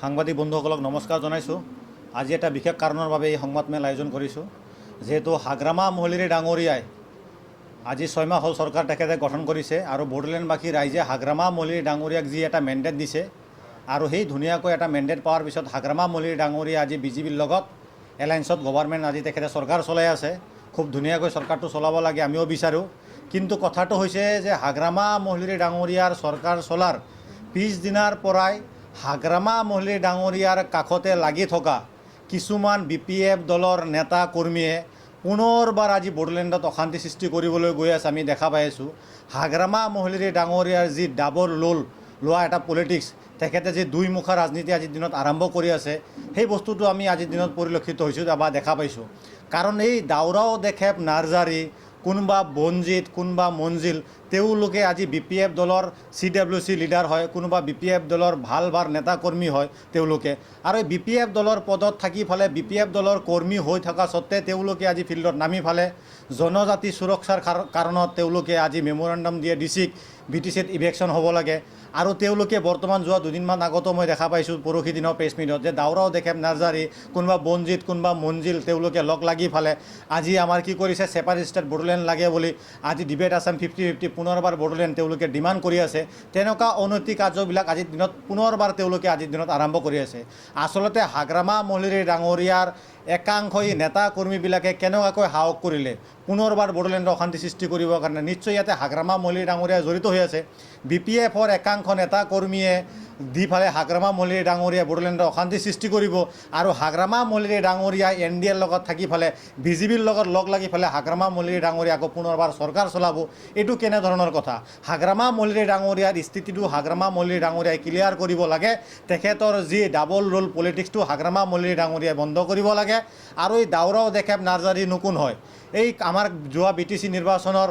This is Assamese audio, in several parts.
সাংবাদিক বন্ধুসকলক নমস্কাৰ জনাইছোঁ। আজি এটা বিশেষ কাৰণৰ বাবে এই সংবাদমেল আয়োজন কৰিছোঁ। যেহেতু হাগ্ৰামা মহলিৰে ডাঙৰীয়াই আজি 6 মাহ হ'ল চৰকাৰ তেখেতে গঠন কৰিছে আৰু বড়োলেণ্ডবাসী ৰাইজে হাগ্ৰামা মহলিৰে ডাঙৰীয়াক যি এটা মেণ্ডেট দিছে আৰু সেই ধুনীয়াকৈ এটা মেণ্ডেট পোৱাৰ পিছত হাগ্ৰামা মহলিৰে ডাঙৰীয়া আজি বিজেপিৰ লগত এলায়েন্সত গভৰ্ণমেণ্ট আজি তেখেতে চৰকাৰ চলাই আছে। খুব ধুনীয়াকৈ চৰকাৰটো চলাব লাগে আমিও বিচাৰোঁ। কিন্তু কথাটো হৈছে যে হাগ্ৰামা মহলিৰে ডাঙৰীয়াৰ চৰকাৰ চলাৰ পিছদিনাৰ পৰাই হাগ্ৰামা মহলিৰে ডাঙৰীয়াৰ কাষতে লাগি থকা কিছুমান BPF দলৰ নেতা কৰ্মীয়ে পুনৰবাৰ আজি বড়োলেণ্ডত অশান্তি সৃষ্টি কৰিবলৈ গৈ আছে। আমি দেখা পাই আছোঁ হাগ্ৰামা মহলিৰে ডাঙৰীয়াৰ যি ডাবল ৰোল লোৱা এটা পলিটিক্স, তেখেতে যি দুইমুখা ৰাজনীতি আজিৰ দিনত আৰম্ভ কৰি আছে, সেই বস্তুটো আমি আজিৰ দিনত পৰিলক্ষিত হৈছোঁ বা দেখা পাইছোঁ। কাৰণ এই দাউৰাও দেখাব নাৰ্জাৰী, কোনোবা বনজিত, কোনোবা মঞ্জিল, তেওঁলোকে আজি BPF দলৰ CWC লিডাৰ হয়, কোনোবা BPF দলৰ ভাল নেতা কৰ্মী হয় তেওঁলোকে। আৰু এই BPF দলৰ পদত থাকি ফালে BPF দলৰ কৰ্মী হৈ থকা সত্ত্বে তেওঁলোকে আজি ফিল্ডত নামি ফালে জনজাতি সুৰক্ষাৰ কাৰণত তেওঁলোকে আজি মেমৰেণ্ডাম দিয়ে ডিচিক BTCত ইভেকশ্যন হ'ব লাগে। আৰু তেওঁলোকে বৰ্তমান যোৱা দুদিনমান আগতো মই দেখা পাইছোঁ পৰহি দিনৰ প্ৰেছ মিটত যে দাউৰাও দেখাব নাৰ্জাৰী, কোনোবা বনজিত, কোনোবা মঞ্জিল, তেওঁলোকে লগ লাগি ফালে আজি আমাৰ কি কৰিছে ছেপাৰেট ষ্টেট বড়োলেণ্ড লাগে বুলি আজি ডিবেট আছাম 50-50 পুনৰবাৰ বড়োলেণ্ড তেওঁলোকে ডিমাণ্ড কৰি আছে। তেনেকুৱা অনৈতিক কাৰ্যবিলাক আজিৰ দিনত পুনৰবাৰ তেওঁলোকে আজিৰ দিনত আৰম্ভ কৰি আছে। আচলতে হাগ্ৰামা মহলিৰে ডাঙৰীয়াৰ একাংশই নেতা কৰ্মীবিলাকে কেনেকুৱাকৈ সাহস কৰিলে পুনৰবাৰ বড়োলেণ্ডৰ অশান্তি সৃষ্টি কৰিবৰ কাৰণে? নিশ্চয় ইয়াতে হাগ্ৰামা মহলিৰে ডাঙৰীয়া জড়িত হৈ আছে। BPFৰ একাংশ নেতা কৰ্মীয়ে দি ফালে হাগ্ৰামা মহলিৰে ডাঙৰীয়া বড়োলেণ্ডৰ অশান্তি সৃষ্টি কৰিব আৰু হাগ্ৰামা মহলিৰে ডাঙৰীয়া NDAৰ লগত থাকি ফালে BJPৰ লগত লগ লাগি ফালে হাগ্ৰামা মহলিৰে ডাঙৰীয়া আকৌ পুনৰবাৰ চৰকাৰ চলাব। এইটো কেনেধৰণৰ কথা? হাগ্ৰামা মহলিৰে ডাঙৰীয়াৰ স্থিতিটো হাগ্ৰামা মহলিৰে ডাঙৰীয়াই ক্লিয়াৰ কৰিব লাগে। তেখেতৰ যি ডাবল ৰোল পলিটিক্সটো হাগ্ৰামা মহলিৰে ডাঙৰীয়াই বন্ধ কৰিব লাগে। আৰু এই দাউৰাও দেখাব নাৰ্জাৰী নকুন হয়, এই আমাৰ যোৱা BTC নিৰ্বাচনৰ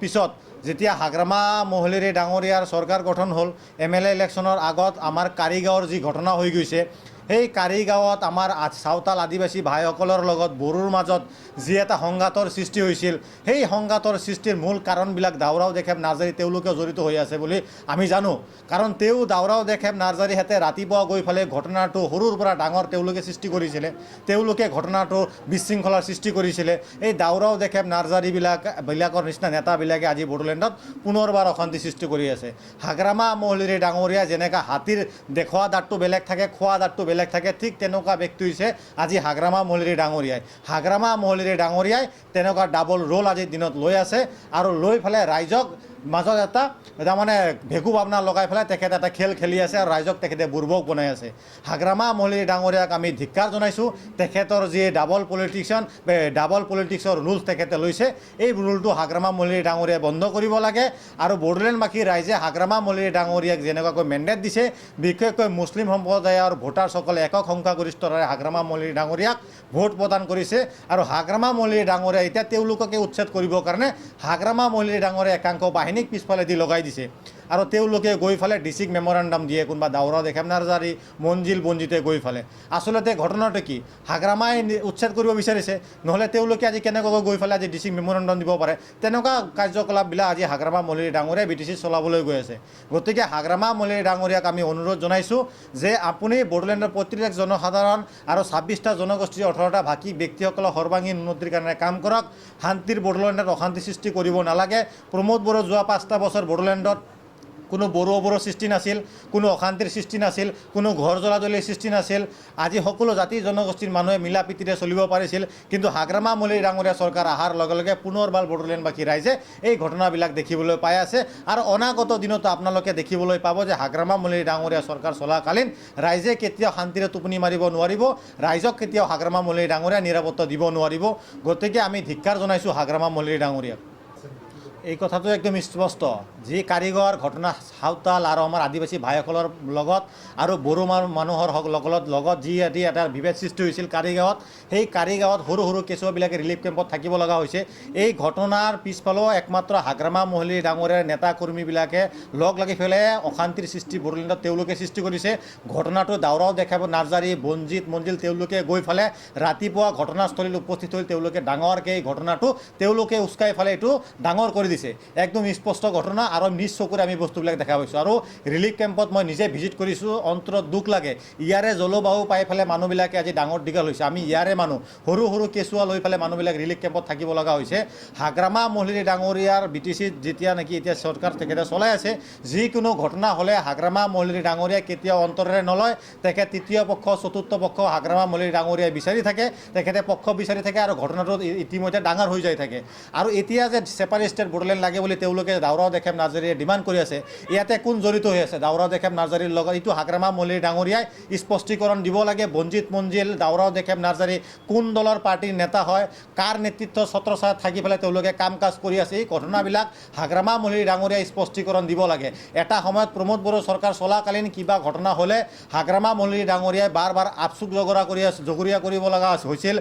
পিছত যেতিয়া হাগ্ৰামা মহলিৰে ডাঙৰীয়াৰ চৰকাৰ গঠন হ'ল, MLA ইলেকশ্যনৰ আগত আমাৰ কাৰিগাঁৱৰ যি ঘটনা হৈ গৈছে, সেই কাৰিগাঁৱত আমাৰ চাওতাল আদিবাসী ভাইসকলৰ লগত বড়োৰ মাজত যি এটা সংঘাতৰ সৃষ্টি হৈছিল, সেই সংঘাতৰ সৃষ্টিৰ মূল কাৰণবিলাক দাউৰাও দেখাব নাৰ্জাৰী তেওঁলোকে জড়িত হৈ আছে বুলি আমি জানো। কাৰণ দাউৰাও দেখাব নাৰ্জাৰীহঁতে ৰাতিপুৱা গৈ ফালে ঘটনাটো সৰুৰ পৰা ডাঙৰ তেওঁলোকে সৃষ্টি কৰিছিলে, তেওঁলোকে ঘটনাটো বিশৃংখলাৰ সৃষ্টি কৰিছিলে। এই দাউৰাও দেখাব নাৰ্জাৰীবিলাকৰ নিচিনা নেতাবিলাকে আজি বড়োলেণ্ডত পুনৰবাৰ অশান্তি সৃষ্টি কৰি আছে। হাগ্ৰামা মহলিৰে ডাঙৰীয়া যেনেকৈ হাতীৰ দেখুওৱা দাঁতটো বেলেগ থাকে, খোৱা দাঁতটো বেলেগ থাকে, ঠিক তেনেকুৱা ব্যক্তি হৈছে আজি হাগ্ৰামা মহলিৰে ডাঙৰীয়াই। হাগ্ৰামা মহলিৰে ডাঙৰীয়াই তেনেকুৱা ডাবল ৰোল আজিৰ দিনত লৈ আছে আৰু লৈ ফালে ৰাইজক মাজত এটা তাৰমানে ভেকু ভাৱনা লগাই পেলাই তেখেতে এটা খেল খেলি আছে আৰু ৰাইজক তেখেতে বুৰ্বক বনাই আছে। হাগ্ৰামা মহলিৰে ডাঙৰীয়াক আমি ধিক্কাৰ জনাইছোঁ। তেখেতৰ যি ডাবল পলিটিক্সৰ ৰুলছ তেখেতে লৈছে, এই ৰুলটো হাগ্ৰামা মহলিৰে ডাঙৰীয়াই বন্ধ কৰিব লাগে। আৰু বড়োলেণ্ডবাসী ৰাইজে হাগ্ৰামা মহলিৰে ডাঙৰীয়াক যেনেকুৱাকৈ মেণ্ডেট দিছে, বিশেষকৈ মুছলিম সম্প্ৰদায়ৰ ভোটাৰসকলে একক সংখ্যাগৰিষ্ঠতাৰে হাগ্ৰামা মহলিৰে ডাঙৰীয়াক ভোট প্ৰদান কৰিছে। আৰু হাগ্ৰামা মহলিৰে ডাঙৰীয়া এতিয়া তেওঁলোককে উচ্ছেদ কৰিবৰ কাৰণে হাগ্ৰামা মহলিৰে ডাঙৰীয়া একাংশ বাহিনীক পিছফালে দি লগাই দিছে আৰু তেওঁলোকে গৈ ফালে ডিচিক মেমৰেণ্ডাম দিয়ে, কোনোবা দাউৰাও দেখাব নাৰ্জাৰী, মঞ্জিল, বনজিতে গৈ ফালে। আচলতে ঘটনাটো কি? হাগ্ৰামাই উচ্ছেদ কৰিব বিচাৰিছে, নহ'লে তেওঁলোকে আজি কেনেকুৱাকৈ গৈ ফালে আজি ডিচিক মেমৰেণ্ডাম দিব পাৰে? তেনেকুৱা কাৰ্যকলাপবিলাক আজি হাগ্ৰামা মহলিৰে ডাঙৰীয়াই BTC চলাবলৈ গৈ আছে। গতিকে হাগ্ৰামা মহলিৰে ডাঙৰীয়াক আমি অনুৰোধ জনাইছোঁ যে আপুনি বড়োলেণ্ডৰ প্ৰত্যেক জনসাধাৰণ আৰু 26টা জনগোষ্ঠীৰ 18টা ভাষিক ব্যক্তিসকলৰ সৰ্বাংগীন উন্নতিৰ কাৰণে কাম কৰক। শান্তিৰ বড়োলেণ্ডত অশান্তি সৃষ্টি কৰিব নালাগে। প্ৰমোদ বড়ো যোৱা 5টা বছৰ বড়োলেণ্ডত কোনো বড়োৰ সৃষ্টি নাছিল, কোনো অশান্তিৰ সৃষ্টি নাছিল, কোনো ঘৰ জ্বলাজলিৰ সৃষ্টি নাছিল। আজি সকলো জাতি জনগোষ্ঠীৰ মানুহে মিলা প্ৰীতিৰে চলিব পাৰিছিল। কিন্তু হাগ্ৰামা মহলিৰে ডাঙৰীয়া চৰকাৰ অহাৰ লগে লগে পুনৰবাৰ বড়োলেণ্ডবাসী ৰাইজে এই ঘটনাবিলাক দেখিবলৈ পাই আছে। আৰু অনাগত দিনতো আপোনালোকে দেখিবলৈ পাব যে হাগ্ৰামা মহলিৰে ডাঙৰীয়া চৰকাৰ চলাকালীন ৰাইজে কেতিয়াও শান্তিৰে টোপনি মাৰিব নোৱাৰিব, ৰাইজক কেতিয়াও হাগ্ৰামা মহলিৰে ডাঙৰীয়া নিৰাপত্তা দিব নোৱাৰিব। গতিকে আমি ধিক্কাৰ জনাইছোঁ হাগ্ৰামা মহলিৰে ডাঙৰীয়াক। এই কথাটো একদম স্পষ্ট, যি কাৰিগাঁৱৰ ঘটনা সাঁওতাল আৰু আমাৰ আদিবাসী ভাইসকলৰ লগত আৰু বড়ো মানুহৰ লগত যি এটা বিভেদ সৃষ্টি হৈছিল কাৰিগাঁৱত, সেই কাৰিগাঁৱত সৰু সৰু কেঁচুৱাবিলাকে ৰিলিফ কেম্পত থাকিব লগা হৈছে। এই ঘটনাৰ পিছফালেও একমাত্ৰ হাগ্ৰামা মহলিৰে ডাঙৰীয়াৰ নেতা কৰ্মীবিলাকে লগ লাগি পেলাই অশান্তিৰ সৃষ্টি বড়োলেণ্ডত তেওঁলোকে সৃষ্টি কৰিছে। ঘটনাটো দাউৰাও দেখাব নাৰ্জাৰী, বনজিত, মঞ্জিল তেওঁলোকে গৈ ফালে ৰাতিপুৱা ঘটনাস্থলীত উপস্থিত হৈ তেওঁলোকে ডাঙৰকৈ এই ঘটনাটো তেওঁলোকে উস্কাই ফালে এইটো ডাঙৰ কৰি কৰি দিছে একদম স্পষ্ট ঘটনা আৰু নিজ চকুৰে আমি বস্তুবিলাক দেখা পাইছোঁ আৰু ৰিলিফ কেম্পত মই নিজে ভিজিট কৰিছোঁ অন্তৰত দুখ লাগে ইয়াৰে জলবায়ু পাই পেলাই মানুহবিলাকে আজি ডাঙৰ দীঘল হৈছে আমি ইয়াৰে মানুহ সৰু সৰু কেঁচুৱা লৈ পেলাই মানুহবিলাক ৰিলিফ কেম্পত থাকিব লগা হৈছে হাগ্ৰামা মহলিৰি ডাঙৰীয়াৰ BTCত যেতিয়া নেকি এতিয়া চৰকাৰ তেখেতে চলাই আছে যিকোনো ঘটনা হ'লে হাগ্ৰামা মহলিৰি ডাঙৰীয়াই কেতিয়াও অন্তৰেৰে নলয় তেখেত তৃতীয় পক্ষ চতুৰ্থ পক্ষ হাগ্ৰামা মহলিৰি ডাঙৰীয়াই বিচাৰি থাকে তেখেতে পক্ষ বিচাৰি থাকে আৰু ঘটনাটো ইতিমধ্যে ডাঙৰ হৈ যাই থাকে আৰু এতিয়া যে ছেপাৰেট ষ্টেট বড়োলেণ্ড লাগে বুলি তেওঁলোকে দাউৰাও দেখাম নাৰ্জাৰীয়ে ডিমাণ্ড কৰি আছে ইয়াতে কোন জড়িত হৈ আছে দাউৰাও দেখাম নাৰ্জাৰীৰ লগত এইটো হাগ্ৰামা মহলিৰি ডাঙৰীয়াই স্পষ্টীকৰণ দিব লাগে বঞ্জিত মঞ্জিল দাউৰাও দেখাম নাৰ্জাৰী কোন দলৰ পাৰ্টীৰ নেতা হয় কাৰ নেতৃত্ব ছত্ৰছায়াত থাকি পেলাই তেওঁলোকে কাম কাজ কৰি আছে এই ঘটনাবিলাক হাগ্ৰামা মহলিৰি ডাঙৰীয়াই স্পষ্টীকৰণ দিব লাগে এটা সময়ত প্ৰমোদ বড়ো চৰকাৰ চলাকালীন কিবা ঘটনা হ'লে হাগ্ৰামা মহলিৰি ডাঙৰীয়াই বাৰ বাৰ আপচুক জগৰীয়া কৰিব লগা হৈছিল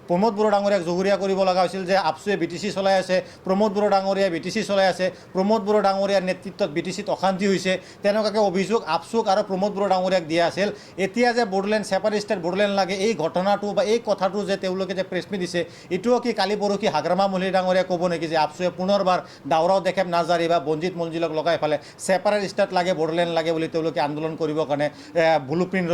প্ৰমোদ বড়ো ডাঙৰীয়াক জগৰীয়া কৰিব লগা হৈছিল যে আপচুৱে BTC চলাই আছে প্ৰমোদ বড়ো ডাঙৰীয়াই BTC চলাই আছে প্ৰমোদ বড়ো ডাঙৰীয়াৰ নেতৃত্বত BTCত অশান্তি হৈছে তেনেকুৱাকৈ অভিযোগ আপচুক আৰু প্ৰমোদ বড়ো ডাঙৰীয়াক দিয়া আছিল এতিয়া যে বড়োলেণ্ড ছেপাৰেট ষ্টেট বড়োলেণ্ড লাগে এই ঘটনাটো বা এই কথাটো যে তেওঁলোকে যে প্ৰেছ মিট দিছে এইটোও কি কালি পৰহি হাগ্ৰামা মহলিৰি ডাঙৰীয়াই ক'ব নেকি যে আপচুৱে পুনৰবাৰ দাউৰাও দেখাম নাৰ্জাৰী বা বঞ্জিত মঞ্জিলক লগাই পেলে ছেপাৰেট ষ্টেট লাগে বড়োলেণ্ড লাগে বুলি তেওঁলোকে আন্দোলন কৰিবৰ কাৰণে ব্লু প্ৰিণ্ট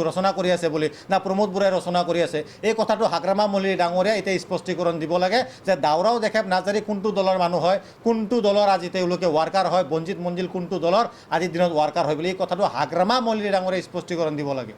ৰচনা কৰি আছে বুলি না প্ৰমোদ বড়োই ৰচনা কৰি আছে এই কথাটো হাগ্ৰামা মহলিৰি ডাঙৰীয়াই এতিয়া স্পষ্টীকৰণ দিব লাগে যে দাউৰাও দেখাম নাৰ্জাৰী কোনটো দলৰ মানুহ হয় কোনটো দলৰ আজি তেওঁলোকে ৱাৰ্কাৰ হয় বঞ্জিত মঞ্জিল কোনটো দলৰ আজিৰ দিনত ৱাৰ্কাৰ হয় বুলি এই কথাটো হাগ্ৰামা মহলিৰি ডাঙৰীয়াই স্পষ্টীকৰণ দিব লাগে